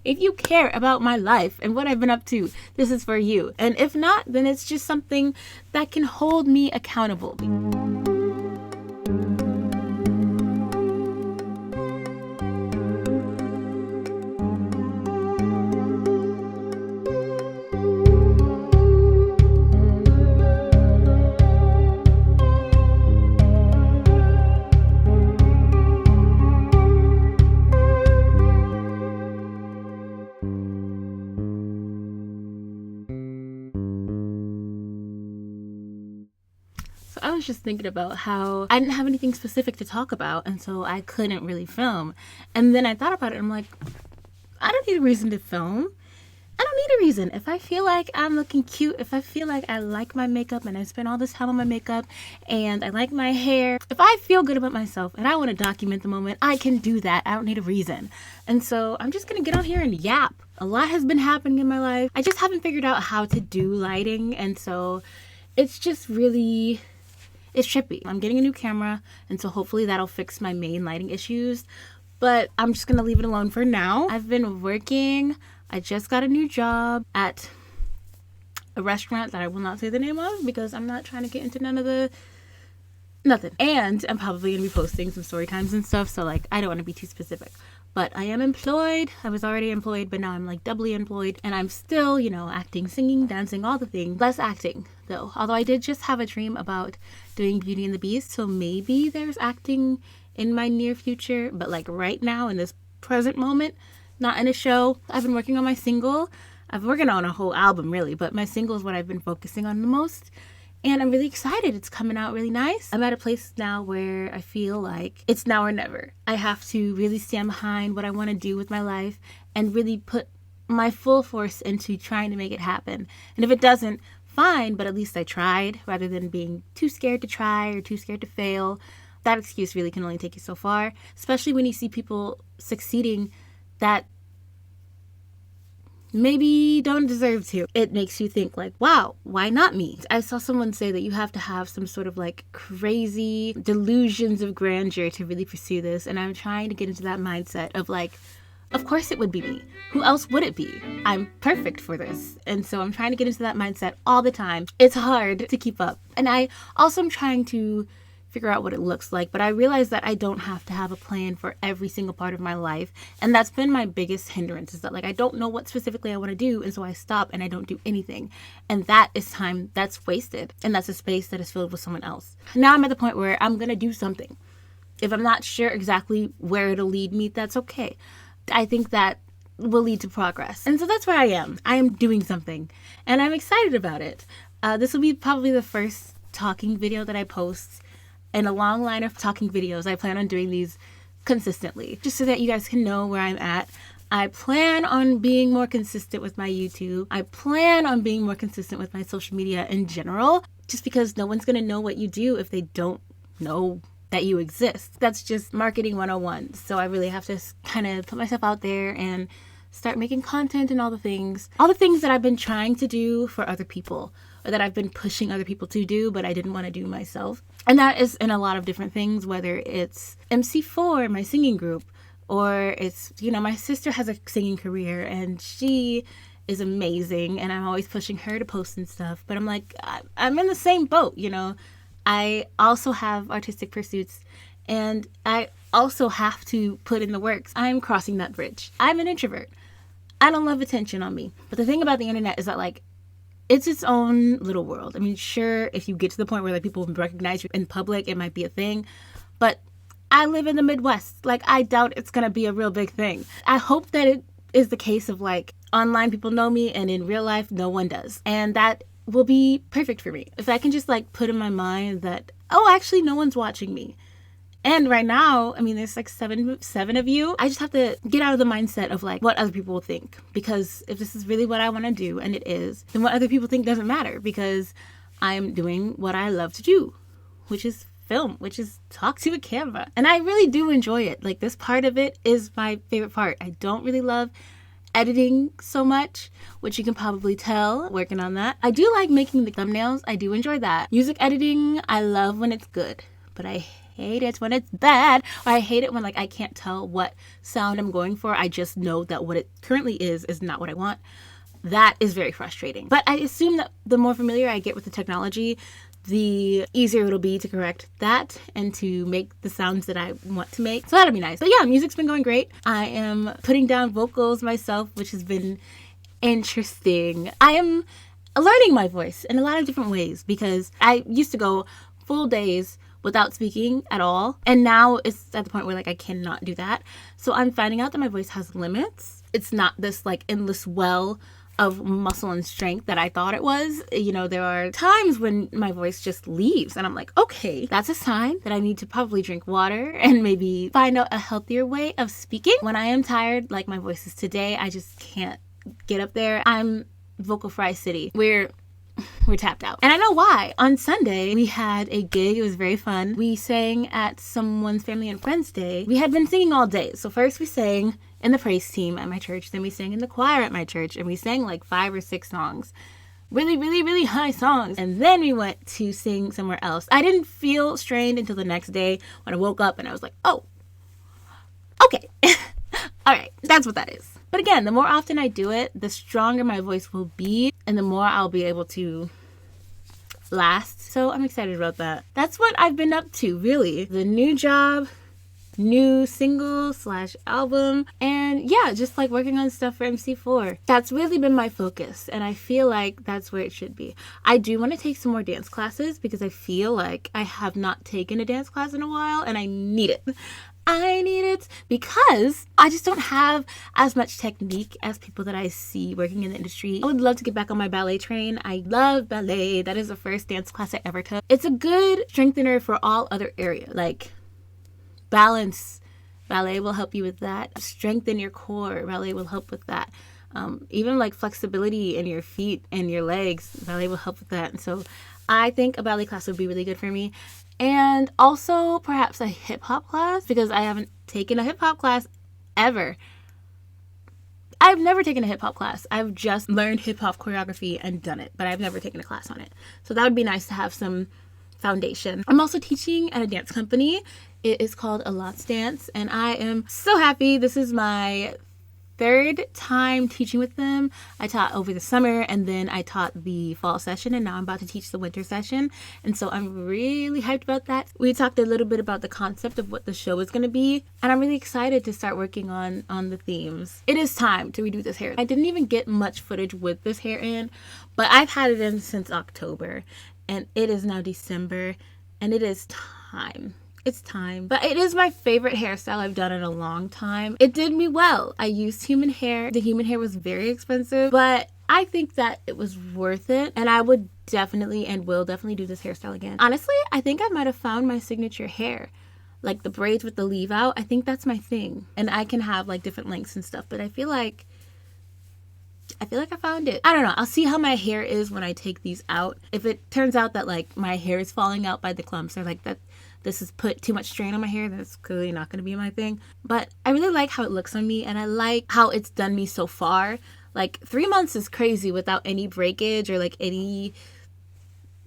If you care about my life and what I've been up to, this is for you. And if not, then it's just something that can hold me accountable. So I was just thinking about how I didn't have anything specific to talk about, and so I couldn't really film. And then I thought about it, and I'm like, I don't need a reason to film. I don't need a reason. If I feel like I'm looking cute, if I feel like I like my makeup and I spend all this time on my makeup and I like my hair, if I feel good about myself and I want to document the moment, I can do that. I don't need a reason. And so I'm just going to get on here and yap. A lot has been happening in my life. I just haven't figured out how to do lighting, and so it's just really... it's trippy. I'm getting a new camera, and so hopefully that'll fix my main lighting issues, but I'm just gonna leave it alone for now. I've been working. I just got a new job at a restaurant that I will not say the name of because I'm not trying to get into nothing. And I'm probably gonna be posting some story times and stuff, so like I don't want to be too specific. But I am employed. I was already employed, but now I'm like doubly employed. And I'm still, acting, singing, dancing, all the things. Less acting, though. Although I did just have a dream about doing Beauty and the Beast. So maybe there's acting in my near future. But like right now, in this present moment, not in a show. I've been working on my single. I've been working on a whole album, really. But my single is what I've been focusing on the most. And I'm really excited. It's coming out really nice. I'm at a place now where I feel like it's now or never. I have to really stand behind what I want to do with my life and really put my full force into trying to make it happen. And if it doesn't, fine, but at least I tried rather than being too scared to try or too scared to fail. That excuse really can only take you so far, especially when you see people succeeding that maybe don't deserve to. It makes you think like, wow, why not me? I saw someone say that you have to have some sort of like crazy delusions of grandeur to really pursue this. And I'm trying to get into that mindset of like, of course it would be me. Who else would it be? I'm perfect for this. And so I'm trying to get into that mindset all the time. It's hard to keep up. And I also am trying to figure out what it looks like, but I realize that I don't have to have a plan for every single part of my life, and that's been my biggest hindrance, is that like I don't know what specifically I want to do, and so I stop and I don't do anything, and that is time that's wasted, and that's a space that is filled with someone else. Now I'm at the point where I'm gonna do something. If I'm not sure exactly where it'll lead me, that's okay. I think that will lead to progress, and so that's where I am. I am doing something, and I'm excited about it. This will be probably the first talking video that I post in a long line of talking videos. I plan on doing these consistently, just so that you guys can know where I'm at. I plan on being more consistent with my YouTube. I plan on being more consistent with my social media in general, just because no one's gonna know what you do if they don't know that you exist. That's just marketing 101. So I really have to kind of put myself out there and start making content and all the things that I've been trying to do for other people, or that I've been pushing other people to do, but I didn't want to do myself. And that is in a lot of different things, whether it's MC4, my singing group, or it's, my sister has a singing career and she is amazing and I'm always pushing her to post and stuff. But I'm like, I'm in the same boat, I also have artistic pursuits and I also have to put in the work. I'm crossing that bridge. I'm an introvert. I don't love attention on me. But the thing about the internet is that like, it's its own little world. I mean, sure, if you get to the point where like people recognize you in public, it might be a thing. But I live in the Midwest. Like, I doubt it's going to be a real big thing. I hope that it is the case of like online people know me and in real life, no one does. And that will be perfect for me. If I can just like put in my mind that, oh, actually no one's watching me. And right now, I mean, there's like seven of you. I just have to get out of the mindset of like what other people will think. Because if this is really what I want to do, and it is, then what other people think doesn't matter, because I'm doing what I love to do, which is film, which is talk to a camera. And I really do enjoy it. Like, this part of it is my favorite part. I don't really love editing so much, which you can probably tell, working on that. I do like making the thumbnails. I do enjoy that. Music editing, I love when it's good, but I hate it when it's bad, or I hate it when like I can't tell what sound I'm going for. I just know that what it currently is not what I want. That is very frustrating. But I assume that the more familiar I get with the technology, the easier it'll be to correct that and to make the sounds that I want to make. So that'll be nice. But yeah, music's been going great. I am putting down vocals myself, which has been interesting. I am learning my voice in a lot of different ways because I used to go full days without speaking at all. And now it's at the point where like I cannot do that. So I'm finding out that my voice has limits. It's not this like endless well of muscle and strength that I thought it was. You know, there are times when my voice just leaves and I'm like, okay, that's a sign that I need to probably drink water and maybe find out a healthier way of speaking. When I am tired, like my voice is today, I just can't get up there. I'm Vocal Fry City. We're tapped out. And I know why. On Sunday, we had a gig. It was very fun. We sang at someone's family and friends day. We had been singing all day. So first we sang in the praise team at my church. Then we sang in the choir at my church. And we sang like 5 or 6 songs. Really, really, really high songs. And then we went to sing somewhere else. I didn't feel strained until the next day when I woke up and I was like, oh, okay. All right. That's what that is. But again, the more often I do it, the stronger my voice will be and the more I'll be able to last. So I'm excited about that. That's what I've been up to, really. The new job, new single / album, and yeah, just like working on stuff for MC4. That's really been my focus, and I feel like that's where it should be. I do want to take some more dance classes because I feel like I have not taken a dance class in a while, and I need it. I need it because I just don't have as much technique as people that I see working in the industry. I would love to get back on my ballet train. I love ballet. That is the first dance class I ever took. It's a good strengthener for all other areas, like balance. Ballet will help you with that. Strengthen your core. Ballet will help with that. Even like flexibility in your feet and your legs. Ballet will help with that. And so I think a ballet class would be really good for me. And also perhaps a hip hop class because I haven't taken a hip hop class ever. I've never taken a hip hop class. I've just learned hip hop choreography and done it, but I've never taken a class on it. So that would be nice to have some foundation. I'm also teaching at a dance company. It is called A Lots Dance, and I am so happy. This is my 3rd time teaching with them. I taught over the summer and then I taught the fall session, and now I'm about to teach the winter session, and so I'm really hyped about that. We talked a little bit about the concept of what the show is going to be, and I'm really excited to start working on the themes. It is time to redo this hair. I didn't even get much footage with this hair in, but I've had it in since October, and it is now December, and it is time. It's time. But it is my favorite hairstyle I've done in a long time. It did me well. I used human hair. The human hair was very expensive, but I think that it was worth it. And I would definitely and will definitely do this hairstyle again. Honestly, I think I might have found my signature hair. Like the braids with the leave out. I think that's my thing. And I can have like different lengths and stuff, but I feel like I found it. I don't know. I'll see how my hair is when I take these out. If it turns out that like my hair is falling out by the clumps or like that this has put too much strain on my hair, that's clearly not going to be my thing. But I really like how it looks on me, and I like how it's done me so far. Like 3 months is crazy without any breakage or like any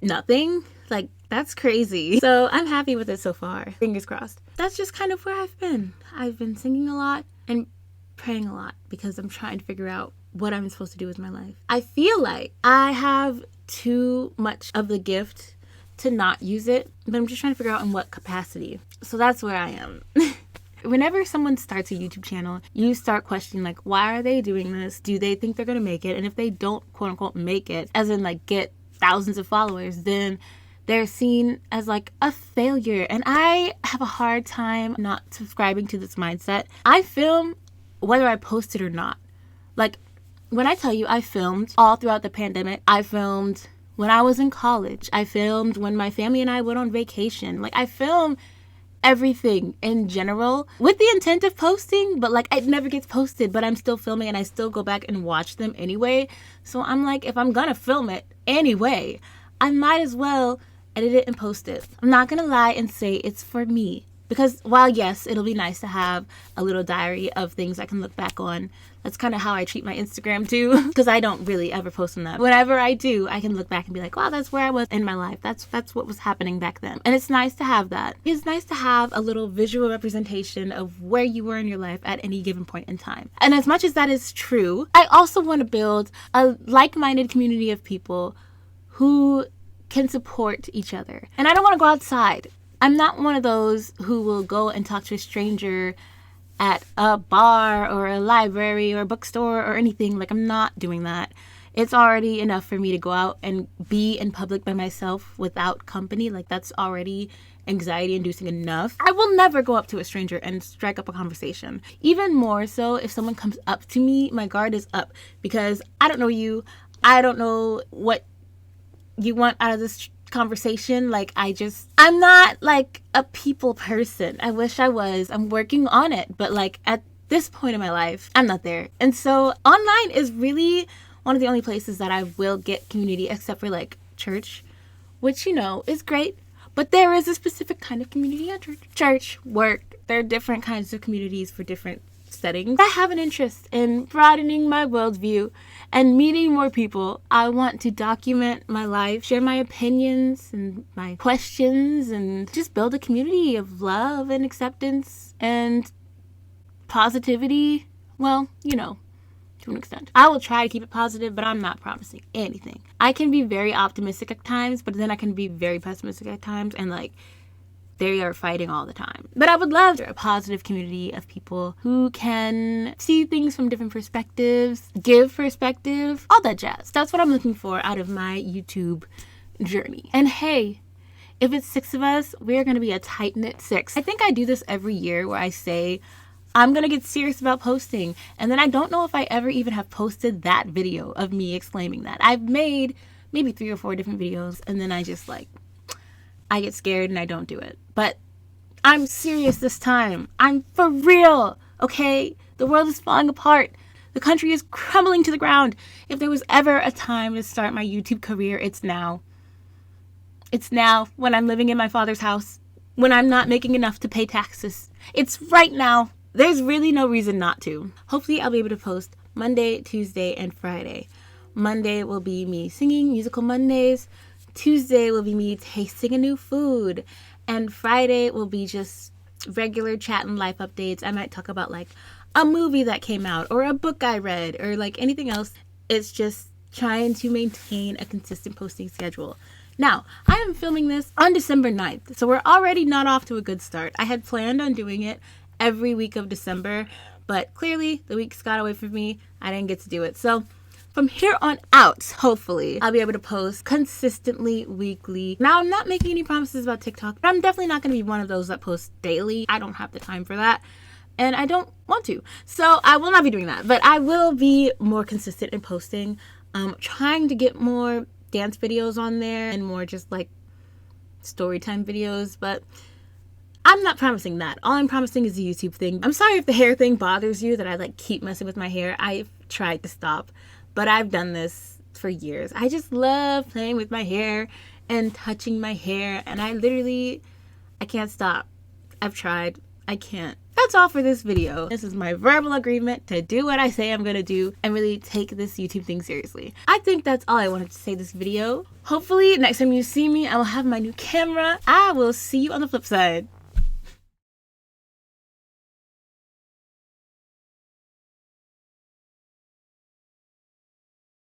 nothing. Like that's crazy. So I'm happy with it so far. Fingers crossed. That's just kind of where I've been. I've been singing a lot and praying a lot because I'm trying to figure out what I'm supposed to do with my life. I feel like I have too much of the gift to not use it, but I'm just trying to figure out in what capacity. So that's where I am. Whenever someone starts a YouTube channel, you start questioning like, why are they doing this? Do they think they're gonna make it? And if they don't quote unquote make it, as in like get thousands of followers, then they're seen as like a failure. And I have a hard time not subscribing to this mindset. I film whether I post it or not. Like when I tell you I filmed all throughout the pandemic, I filmed when I was in college, I filmed when my family and I went on vacation. Like I film everything in general with the intent of posting, but like it never gets posted, but I'm still filming and I still go back and watch them anyway. So I'm like, if I'm gonna film it anyway, I might as well edit it and post it. I'm not gonna lie and say it's for me. Because while yes, it'll be nice to have a little diary of things I can look back on, that's kind of how I treat my Instagram too, because I don't really ever post on that. Whenever I do, I can look back and be like, wow, that's where I was in my life. That's what was happening back then. And it's nice to have that. It's nice to have a little visual representation of where you were in your life at any given point in time. And as much as that is true, I also want to build a like-minded community of people who can support each other. And I don't want to go outside. I'm not one of those who will go and talk to a stranger at a bar or a library or a bookstore or anything. Like, I'm not doing that. It's already enough for me to go out and be in public by myself without company. Like, that's already anxiety inducing enough. I will never go up to a stranger and strike up a conversation. Even more so if someone comes up to me, my guard is up, because I don't know you. I don't know what you want out of this conversation. Like, I'm not like a people person. I wish I was. I'm working on it, but like at this point in my life, I'm not there. And so online is really one of the only places that I will get community, except for like church, which, you know, is great, but there is a specific kind of community at church, work. There are different kinds of communities for different settings. I have an interest in broadening my worldview and meeting more people. I want to document my life, share my opinions and my questions, and just build a community of love and acceptance and positivity. Well, you know, to an extent. I will try to keep it positive, but I'm not promising anything. I can be very optimistic at times, but then I can be very pessimistic at times, and like, they are fighting all the time. But I would love a positive community of people who can see things from different perspectives, give perspective, all that jazz. That's what I'm looking for out of my YouTube journey. And hey, if it's 6 of us, we're going to be a tight-knit 6. I think I do this every year where I say, I'm going to get serious about posting. And then I don't know if I ever even have posted that video of me exclaiming that. I've made maybe 3 or 4 different videos, and then I just I get scared and I don't do it. But I'm serious this time. I'm for real, okay? The world is falling apart. The country is crumbling to the ground. If there was ever a time to start my YouTube career, it's now. It's now, when I'm living in my father's house, when I'm not making enough to pay taxes. It's right now. There's really no reason not to. Hopefully I'll be able to post Monday, Tuesday, and Friday. Monday will be me singing Musical Mondays. Tuesday will be me tasting a new food, and Friday will be just regular chat and life updates. I might talk about like a movie that came out or a book I read or like anything else. It's just trying to maintain a consistent posting schedule. Now, I am filming this on December 9th, so we're already not off to a good start. I had planned on doing it every week of December, but clearly the weeks got away from me. I didn't get to do it. So from here on out, hopefully, I'll be able to post consistently weekly. Now, I'm not making any promises about TikTok, but I'm definitely not going to be one of those that post daily. I don't have the time for that, and I don't want to. So I will not be doing that, but I will be more consistent in posting. Trying to get more dance videos on there and more just like story time videos, but I'm not promising that. All I'm promising is the YouTube thing. I'm sorry if the hair thing bothers you, that I like keep messing with my hair. I've tried to stop, but I've done this for years. I just love playing with my hair and touching my hair, and I can't stop. I've tried. I can't. That's all for this video. This is my verbal agreement to do what I say I'm gonna do and really take this YouTube thing seriously. I think that's all I wanted to say this video. Hopefully next time you see me, I will have my new camera. I will see you on the flip side.